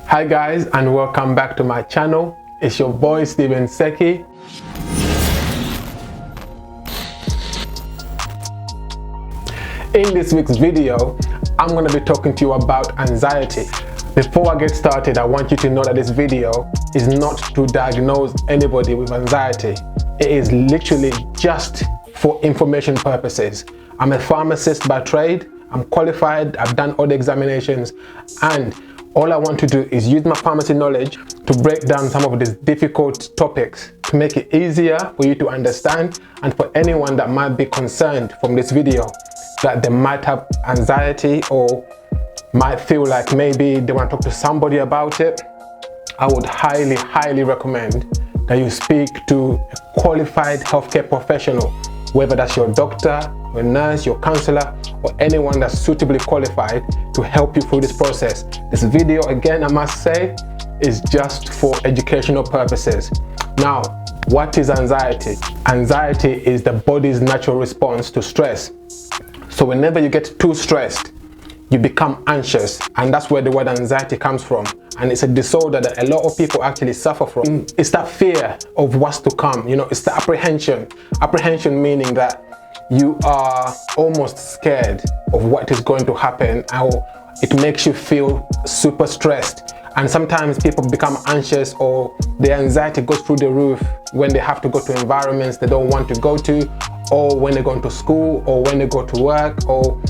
Hi guys, and welcome back to my channel. It's your boy Seki. In this week's video, I'm going to be talking to you about anxiety. Before I get started, I want you to know that this video is not to diagnose anybody with anxiety. It is literally just for information purposes. I'm a pharmacist by trade. I'm qualified, I've done all the examinations, and all I want to do is use my pharmacy knowledge to break down some of these difficult topics to make it easier for you to understand, and for anyone that might be concerned from this video that they might have anxiety or might feel like maybe they want to talk to somebody about it. I would highly recommend that you speak to a qualified healthcare professional, whether that's your doctor, your nurse, your counselor, or anyone that's suitably qualified to help you through this process. This video, again, I must say, is just for educational purposes. Now, what is anxiety? Anxiety is the body's natural response to stress. So whenever you get too stressed, you become anxious, and that's where the word anxiety comes from. And it's a disorder that a lot of people actually suffer from. It's that fear of what's to come, it's the apprehension. Apprehension meaning that you are almost scared of what is going to happen, or it makes you feel super stressed. And sometimes people become anxious, or their anxiety goes through the roof when they have to go to environments they don't want to go to, or when they're going to school, or when they go to work. Or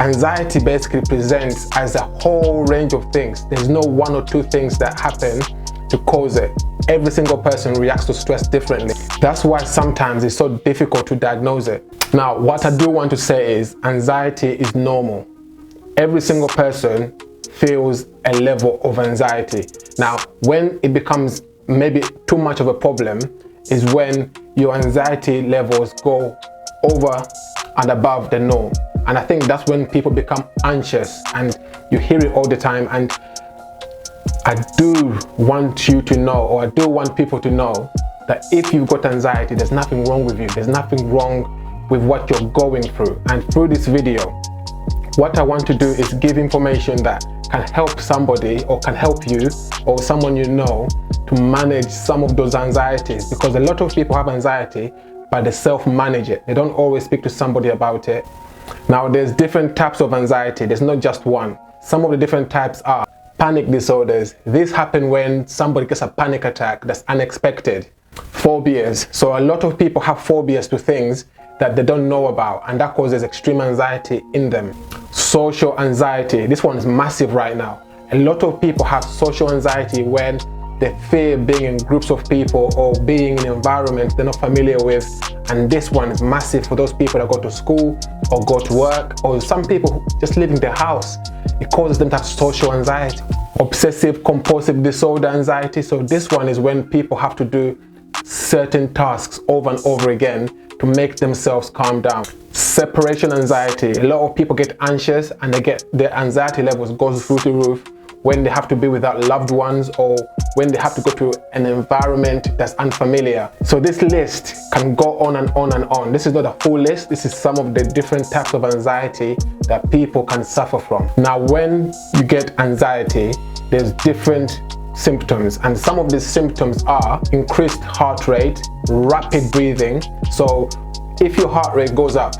anxiety basically presents as a whole range of things. There's no one or two things that happen to cause it. Every single person reacts to stress differently. That's why sometimes it's so difficult to diagnose it. Now, what I do want to say is anxiety is normal. Every single person feels a level of anxiety. Now, when it becomes maybe too much of a problem is when your anxiety levels go over and above the norm. And I think that's when people become anxious, and you hear it all the time. And I do want you to know, or I do want people to know, that if you've got anxiety, there's nothing wrong with you. There's nothing wrong with what you're going through. And through this video, what I want to do is give information that can help somebody, or can help you or someone you know, to manage some of those anxieties. Because a lot of people have anxiety, but they self-manage it. They don't always speak to somebody about it. Now, there's different types of anxiety. There's not just one. Some of the different types are panic disorders. This happen when somebody gets a panic attack that's unexpected. Phobias. So a lot of people have phobias to things that they don't know about, and that causes extreme anxiety in them. Social anxiety. This one is massive right now. A lot of people have social anxiety when they fear being in groups of people or being in environments they're not familiar with. And this one is massive for those people that go to school or go to work, or some people just leaving their house. It causes them to have social anxiety. Obsessive compulsive disorder anxiety. So this one is when people have to do certain tasks over and over again to make themselves calm down. Separation anxiety. A lot of people get anxious, and their anxiety levels goes through the roof when they have to be without loved ones, or when they have to go to an environment that's unfamiliar. So this list can go on and on and on. This is not a full list. This is some of the different types of anxiety that people can suffer from. Now, when you get anxiety, there's different symptoms, and some of these symptoms are increased heart rate, rapid breathing. So if your heart rate goes up,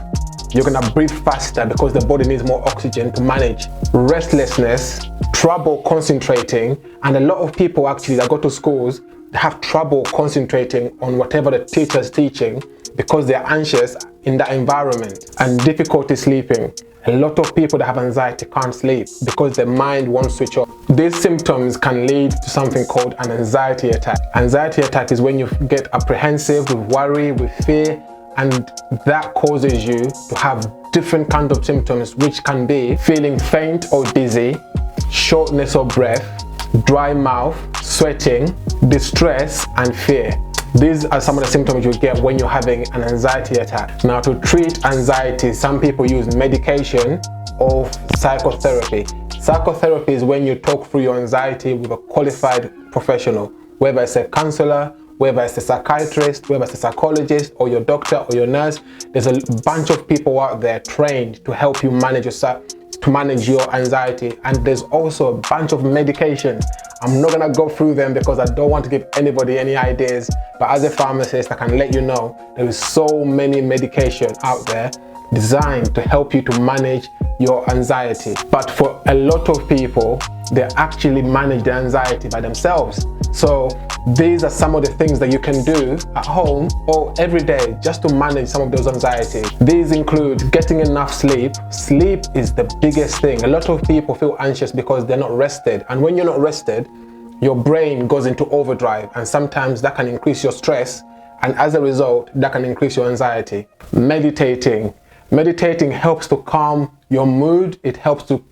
you're gonna breathe faster because the body needs more oxygen to manage. Restlessness, trouble concentrating, and a lot of people actually that go to schools have trouble concentrating on whatever the teacher is teaching because they're anxious in that environment. And difficulty sleeping. A lot of people that have anxiety can't sleep because their mind won't switch off. These symptoms can lead to something called an anxiety attack. Anxiety attack is when you get apprehensive with worry, with fear, and that causes you to have different kinds of symptoms, which can be feeling faint or dizzy, shortness of breath, dry mouth, sweating, distress, and fear. These are some of the symptoms you get when you're having an anxiety attack. Now, to treat anxiety, some people use medication or psychotherapy. Psychotherapy is when you talk through your anxiety with a qualified professional, whether it's a counselor, whether it's a psychiatrist, whether it's a psychologist, or your doctor or your nurse. There's a bunch of people out there trained to help you manage your anxiety. And there's also a bunch of medications I'm not gonna go through them because I don't want to give anybody any ideas, but as a pharmacist, I can let you know there is so many medication out there designed to help you to manage your anxiety. But for a lot of people, they actually manage their anxiety by themselves. So these are some of the things that you can do at home or every day just to manage some of those anxieties. These include getting enough sleep. Sleep is the biggest thing. A lot of people feel anxious because they're not rested. And when you're not rested, your brain goes into overdrive, and sometimes that can increase your stress, and as a result, that can increase your anxiety. Meditating. Meditating helps to calm your mood. It helps to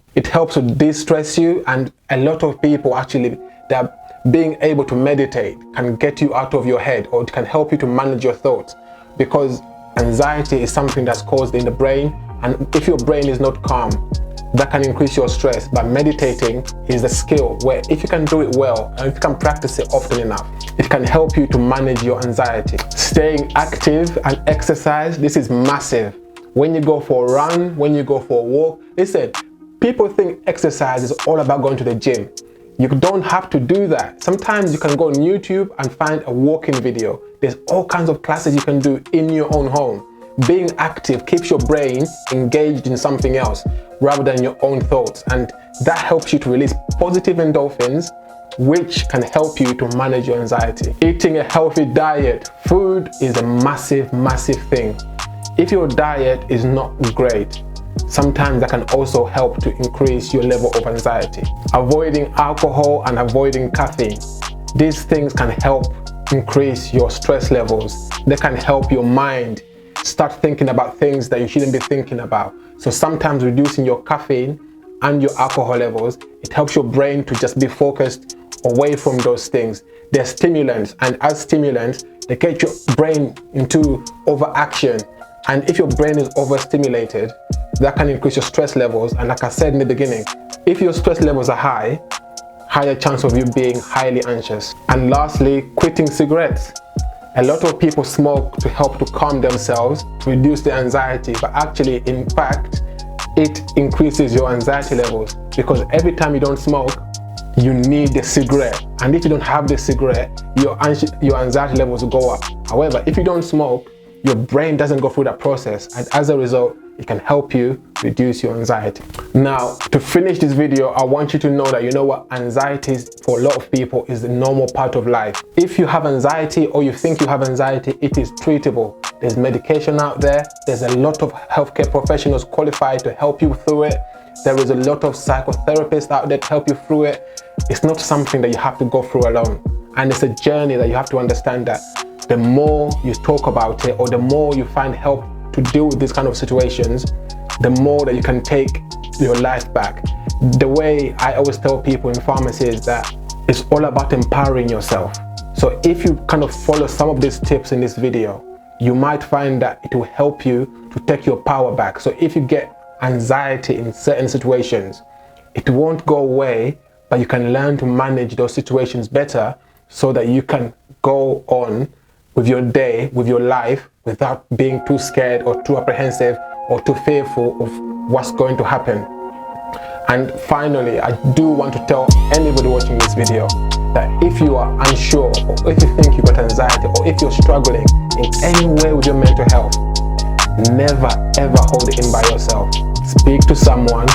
de-stress you, and a lot of people actually, that being able to meditate can get you out of your head, or it can help you to manage your thoughts, because anxiety is something that's caused in the brain, and if your brain is not calm, that can increase your stress. But meditating is a skill where if you can do it well, and if you can practice it often enough, it can help you to manage your anxiety. Staying active and exercise, this is massive. When you go for a run, when you go for a walk, listen, people think exercise is all about going to the gym. You don't have to do that. Sometimes you can go on YouTube and find a walking video. There's all kinds of classes you can do in your own home. Being active keeps your brain engaged in something else rather than your own thoughts, and that helps you to release positive endorphins, which can help you to manage your anxiety. Eating a healthy diet. Food is a massive, massive thing. If your diet is not great, sometimes that can also help to increase your level of anxiety. Avoiding alcohol and avoiding caffeine. These things can help increase your stress levels. They can help your mind start thinking about things that you shouldn't be thinking about. So sometimes reducing your caffeine and your alcohol levels, it helps your brain to just be focused away from those things. They're stimulants, and as stimulants, they get your brain into overaction. And if your brain is overstimulated, that can increase your stress levels. And like I said in the beginning, if your stress levels are high, higher chance of you being highly anxious. And lastly, quitting cigarettes. A lot of people smoke to help to calm themselves, to reduce their anxiety, but actually, in fact, it increases your anxiety levels, because every time you don't smoke, you need the cigarette. And if you don't have the cigarette, your anxiety levels will go up. However, if you don't smoke, your brain doesn't go through that process, and as a result, it can help you reduce your anxiety. Now, to finish this video, I want you to know that, you know what, anxiety for a lot of people is the normal part of life. If you have anxiety or you think you have anxiety, it is treatable. There's medication out there. There's a lot of healthcare professionals qualified to help you through it. There is a lot of psychotherapists out there to help you through it. It's not something that you have to go through alone. And it's a journey that you have to understand that the more you talk about it, or the more you find help to deal with these kind of situations, the more that you can take your life back. The way I always tell people in pharmacy is that it's all about empowering yourself. So if you kind of follow some of these tips in this video, you might find that it will help you to take your power back. So if you get anxiety in certain situations, it won't go away, but you can learn to manage those situations better so that you can go on with your day, with your life, without being too scared or too apprehensive or too fearful of what's going to happen. And finally, I do want to tell anybody watching this video that if you are unsure, or if you think you've got anxiety, or if you're struggling in any way with your mental health, never ever hold it in by yourself. Speak to someone,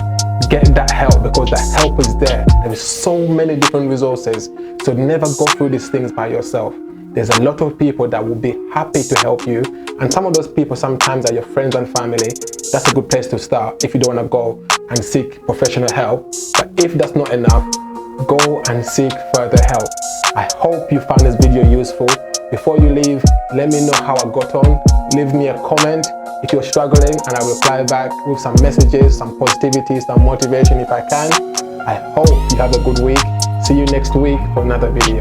get that help, because that help is there. There is so many different resources, so never go through these things by yourself. There's a lot of people that will be happy to help you, and some of those people sometimes are your friends and family. That's a good place to start if you don't want to go and seek professional help. But if that's not enough, go and seek further help. I hope you found this video useful. Before you leave, let me know how I got on. Leave me a comment if you're struggling, and I'll reply back with some messages, some positivity, some motivation if I can. I hope you have a good week. See you next week for another video.